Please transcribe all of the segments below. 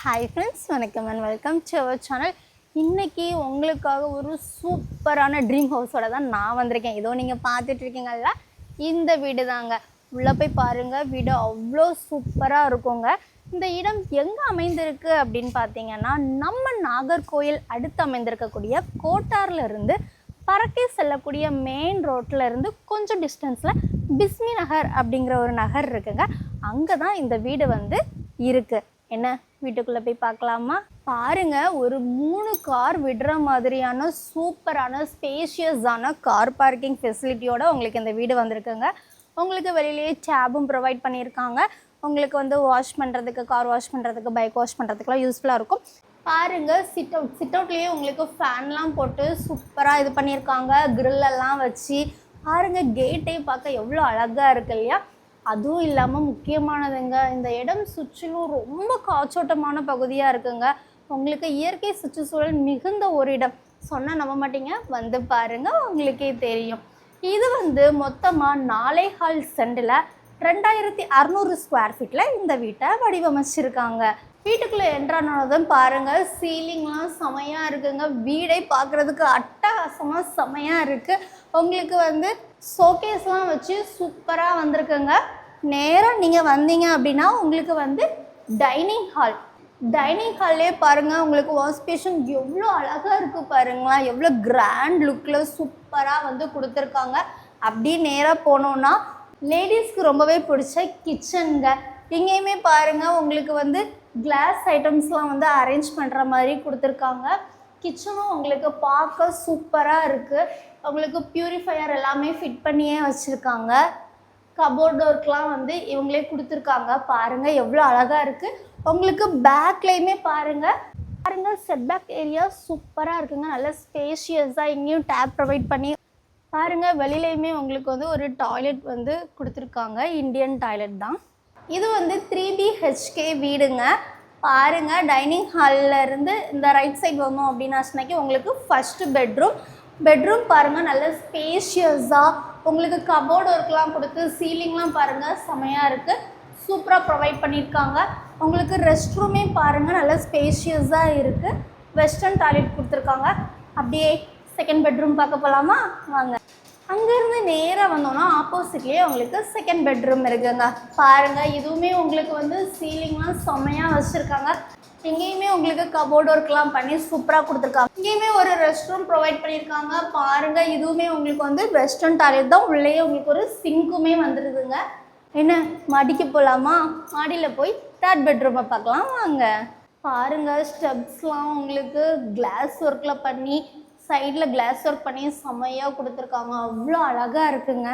Hi friends, வணக்கம் and welcome to our channel. இன்றைக்கி உங்களுக்காக ஒரு சூப்பரான ட்ரீம் ஹவுஸோட தான் நான் வந்திருக்கேன். ஏதோ நீங்கள் பார்த்துட்ருக்கீங்கல்ல, இந்த வீடு தாங்க. உள்ளே போய் பாருங்கள், வீடு அவ்வளோ சூப்பராக இருக்குங்க. இந்த இடம் எங்கே அமைந்திருக்கு அப்படின்னு பார்த்தீங்கன்னா, நம்ம நாகர்கோயில் அடுத்து அமைந்திருக்கக்கூடிய கோட்டார்லேருந்து பறக்கை செல்லக்கூடிய மெயின் ரோட்டில் இருந்து கொஞ்சம் டிஸ்டன்ஸில் பிஸ்மி நகர் அப்படிங்கிற ஒரு நகர் இருக்குங்க. அங்கே தான் இந்த வீடு இருக்குது. என்ன, வீட்டுக்குள்ளே போய் பார்க்கலாமா? பாருங்க, ஒரு 3 கார் விடுற மாதிரியான சூப்பரான ஸ்பேஷியஸான கார் பார்க்கிங் ஃபெசிலிட்டியோட உங்களுக்கு இந்த வீடு வந்திருக்குங்க. உங்களுக்கு வெளியிலேயே டேபும் ப்ரொவைட் பண்ணியிருக்காங்க. உங்களுக்கு வாஷ் பண்ணுறதுக்கு, கார் வாஷ் பண்ணுறதுக்கு, பைக் வாஷ் பண்ணுறதுக்குலாம் யூஸ்ஃபுல்லாக இருக்கும். பாருங்கள், சிட் அவுட்லேயே உங்களுக்கு ஃபேன்லாம் போட்டு சூப்பராக இது பண்ணியிருக்காங்க. கிரில்லெல்லாம் வச்சு பாருங்கள், கேட்டே பார்க்க எவ்வளோ அழகாக இருக்கு இல்லையா? அதுவும் இல்லாமல் முக்கியமானதுங்க, இந்த இடம் சுற்றிலும் ரொம்ப காற்றோட்டமான பகுதியாக இருக்குங்க. உங்களுக்கு இயற்கை சுற்றுச்சூழல் மிகுந்த ஒரு இடம். சொன்னால் நம்ப மாட்டீங்க, வந்து பாருங்கள், உங்களுக்கே தெரியும். இது மொத்தமாக 4.25 சென்டில் 2600 ஸ்கொயர் ஃபீட்டில் இந்த வீட்டை வடிவமைச்சிருக்காங்க. வீட்டுக்குள்ளே என்ட்ரானதும் பாருங்கள், சீலிங்லாம் செமையாக இருக்குங்க. வீடை பார்க்குறதுக்கு அட்டகாசமாக செமையாக இருக்குது. உங்களுக்கு ஷோகேஸ்லாம் வச்சு சூப்பராக வந்திருக்குங்க. நேராக நீங்கள் வந்தீங்க அப்படின்னா உங்களுக்கு டைனிங் ஹால்லே பாருங்கள், உங்களுக்கு வாஷ் பேஷன் எவ்வளோ அழகாக இருக்குது பாருங்களா, எவ்வளோ கிராண்ட் லுக்கில் சூப்பராக கொடுத்துருக்காங்க. அப்படியே நேராக போனோன்னா லேடிஸ்க்கு ரொம்பவே பிடிச்ச கிச்சனுங்க. இங்கேயுமே பாருங்கள், உங்களுக்கு கிளாஸ் ஐட்டம்ஸ்லாம் அரேஞ்ச் பண்ணுற மாதிரி கொடுத்துருக்காங்க. கிச்சனும் உங்களுக்கு பார்க்க சூப்பராக இருக்குது. உங்களுக்கு பியூரிஃபையர் எல்லாமே ஃபிட் பண்ணியே வச்சுருக்காங்க. கபோர்ட் ஒர்க்லாம் இவங்களே கொடுத்துருக்காங்க. பாருங்கள், எவ்வளோ அழகாக இருக்குது. உங்களுக்கு பேக்லேயுமே பாருங்கள் செட்பேக் ஏரியா சூப்பராக இருக்குங்க. நல்ல ஸ்பேஷியஸாக இங்கேயும் டேப் ப்ரொவைட் பண்ணி பாருங்கள். வெளியிலையுமே உங்களுக்கு ஒரு டாய்லெட் கொடுத்துருக்காங்க. இந்தியன் டாய்லெட் தான். இது 3 BHK வீடுங்க. பாருங்கள், டைனிங் ஹாலில் இருந்து இந்த ரைட் சைடு வந்தோம் அப்படின்னாச்சுனாக்கி உங்களுக்கு ஃபஸ்ட்டு பெட்ரூம் பாருங்கள், நல்ல ஸ்பேஷியஸாக உங்களுக்கு கபோர்டு ஒர்க்லாம் கொடுத்து சீலிங்லாம் பாருங்கள் செமையாக இருக்குது. சூப்பராக ப்ரொவைட் பண்ணியிருக்காங்க. உங்களுக்கு ரெஸ்ட் ரூமே பாருங்கள், நல்ல ஸ்பேஷியஸாக இருக்குது. வெஸ்டர்ன் டாய்லெட் கொடுத்துருக்காங்க. அப்படியே செகண்ட் பெட்ரூம் பார்க்க போகலாமா? வாங்க. அங்கேருந்து நேராக வந்தோன்னா ஆப்போசிட்லேயே உங்களுக்கு செகண்ட் பெட்ரூம் இருக்குங்க. பாருங்கள், இதுவுமே உங்களுக்கு சீலிங்லாம் செம்மையாக வச்சுருக்காங்க. இங்கேயுமே உங்களுக்கு கபோர்ட் ஒர்க்லாம் பண்ணி சூப்பராக கொடுத்துருக்காங்க. இங்கேயுமே ஒரு ரெஸ்ட் ரூம் ப்ரொவைட் பண்ணியிருக்காங்க. பாருங்கள், இதுவுமே உங்களுக்கு வெஸ்டர்ன் டாய்லெட் தான். உள்ளேயே உங்களுக்கு ஒரு சிங்க்குமே வந்துடுதுங்க. என்ன, மாடிக்கு போகலாமா? மாடியில் போய் தேர்ட் பெட்ரூமை பார்க்கலாம் வாங்க. பாருங்கள், ஸ்டெப்ஸ்லாம் உங்களுக்கு கிளாஸ் ஒர்க்கில் பண்ணி சைடில் கிளாஸ் ஒர்க் பண்ணி செம்மையாக கொடுத்துருக்காங்க. அவ்வளோ அழகாக இருக்குங்க.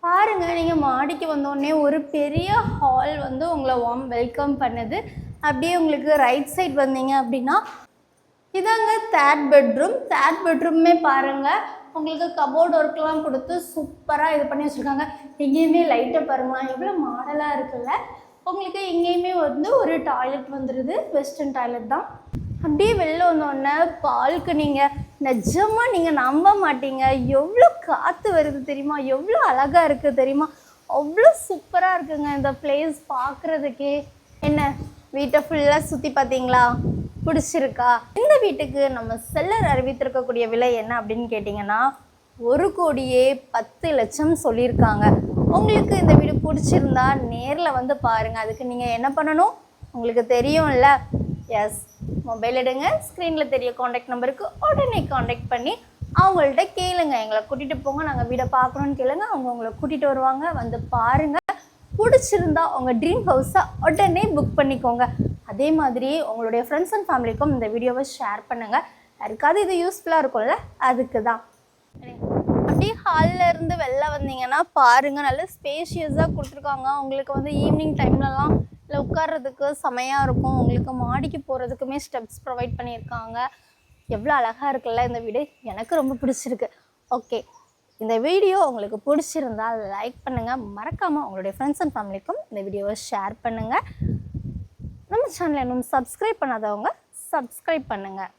பாருங்கள், நீங்கள் மாடிக்கு வந்தோடனே ஒரு பெரிய ஹால் உங்களை வார்ம் வெல்கம் பண்ணுது. அப்படியே உங்களுக்கு ரைட் சைட் வந்தீங்க அப்படின்னா இதாங்க தேர்ட் பெட்ரூமே பாருங்கள், உங்களுக்கு கபோர்ட் ஒர்க்லாம் கொடுத்து சூப்பராக இது பண்ணி வச்சுருக்காங்க. எங்கேயுமே லைட்டை பாருங்களா, எவ்வளோ மாடலாக இருக்குல்ல. உங்களுக்கு எங்கேயுமே ஒரு டாய்லெட் வந்துடுது. வெஸ்டர்ன் டாய்லெட் தான். அப்படியே வெளில வந்தோடனே பால்கனிங்க. நிஜமாக நீங்கள் நம்ப மாட்டீங்க, எவ்வளோ காற்று வருது தெரியுமா, எவ்வளோ அழகாக இருக்குது தெரியுமா. அவ்வளோ சூப்பராக இருக்குங்க இந்த பிளேஸ் பார்க்குறதுக்கே. என்ன, வீட்டை ஃபுல்லாக சுற்றி பார்த்தீங்களா? பிடிச்சிருக்கா? இந்த வீட்டுக்கு நம்ம செல்லர் அறிவித்திருக்கக்கூடிய விலை என்ன அப்படின்னு கேட்டிங்கன்னா 1,10,00,000 சொல்லியிருக்காங்க. உங்களுக்கு இந்த வீடு பிடிச்சிருந்தா நேரில் பாருங்கள். அதுக்கு நீங்கள் என்ன பண்ணணும் உங்களுக்கு தெரியும்ல. எஸ், மொபைல் எடுங்க, ஸ்க்ரீனில் தெரிய காண்டாக்ட் நம்பருக்கு உடனே காண்டாக்ட் பண்ணி அவங்கள்ட்ட கேளுங்க. எங்களை கூட்டிகிட்டு போங்க, நாங்கள் வீடை பார்க்கணுன்னு கேளுங்க. அவங்க உங்களை கூட்டிகிட்டு வருவாங்க. பாருங்கள், பிடிச்சிருந்தா உங்கள் ட்ரீம் ஹவுஸை உடனே புக் பண்ணிக்கோங்க. அதே மாதிரி உங்களுடைய ஃப்ரெண்ட்ஸ் அண்ட் ஃபேமிலிக்கும் இந்த வீடியோவை ஷேர் பண்ணுங்கள். யாருக்காவது இது யூஸ்ஃபுல்லாக இருக்கும்ல, அதுக்கு தான். அப்படியே ஹாலில் இருந்து வெளில வந்தீங்கன்னா பாருங்கள், நல்ல ஸ்பேஷியஸாக கொடுத்துருக்காங்க. உங்களுக்கு ஈவினிங் டைம்லலாம் இல்லை உட்கார்றதுக்கு செமையாக இருக்கும். உங்களுக்கு மாடிக்கு போகிறதுக்குமே ஸ்டெப்ஸ் ப்ரொவைட் பண்ணியிருக்காங்க. எவ்வளோ அழகாக இருக்குல்ல இந்த வீடு. எனக்கு ரொம்ப பிடிச்சிருக்கு. ஓகே, இந்த வீடியோ உங்களுக்கு பிடிச்சிருந்தால் லைக் பண்ணுங்கள். மறக்காமல் உங்களுடைய ஃப்ரெண்ட்ஸ் அண்ட் ஃபேமிலிக்கும் இந்த வீடியோவை ஷேர் பண்ணுங்கள். நம்ம சேனலை இன்னும் சப்ஸ்கிரைப் பண்ணாதவங்க சப்ஸ்கிரைப் பண்ணுங்கள்.